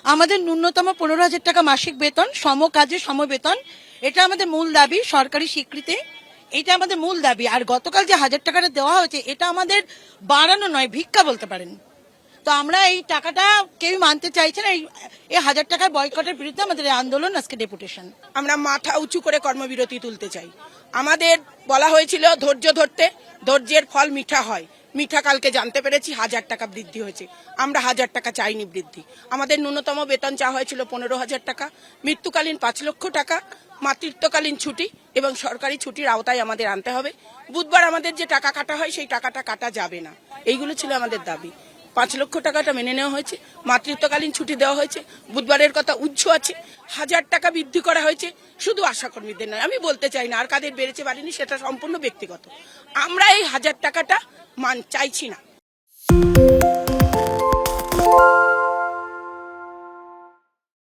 আমাদের ন্যূনতম 15,000 টাকা মাসিক বেতন, সম কাজে সম বেতন, এটা আমাদের মূল দাবি। সরকারি স্বীকৃতি, এটা আমাদের মূল দাবি। আর গতকাল যে 1,000 টাকাটা দেওয়া হয়েছে, এটা আমাদের বাড়ানো নয়, ভিক্ষা বলতে পারেন। তো আমরা এই টাকাটা কেউ মানতে চাইছে না। এই 1,000 টাকার বয়কটের বিরুদ্ধে আমাদের এই আন্দোলন, আজকে ডেপুটেশন। আমরা মাথা উঁচু করে কর্মবিরতি তুলতে চাই। আমাদের বলা হয়েছিল ধৈর্য ধরতে, ধৈর্যের ফল মিঠা হয়। মিঠা কালকে জানতে পেরেছি 1,000 টাকা বৃদ্ধি হয়েছে। আমরা 1,000 টাকা চাইনি বৃদ্ধি। আমাদের ন্যূনতম বেতন চাওয়া হয়েছিল 15,000 টাকা, মৃত্যুকালীন 5 লক্ষ টাকা, মাতৃত্বকালীন ছুটি এবং সরকারি ছুটির আওতায় আমাদের আনতে হবে। বুধবার আমাদের যে টাকা কাটা হয় সেই টাকাটা কাটা যাবে না। এইগুলো ছিল আমাদের দাবি। 5 লক্ষ টাকাটা মেনে নেওয়া হয়েছে, মাতৃত্বকালীন ছুটি দেওয়া হয়েছে, বুধবারের কথা উচ্চ আছে, 1,000 টাকা বৃদ্ধি করা হয়েছে। শুধু আশাকর্মীদের নয়, আমি বলতে চাই না আর কাদের বেড়েছে বাড়েনি, সেটা সম্পূর্ণ ব্যক্তিগত। আমরা এই 1,000 টাকাটা চাইছি না।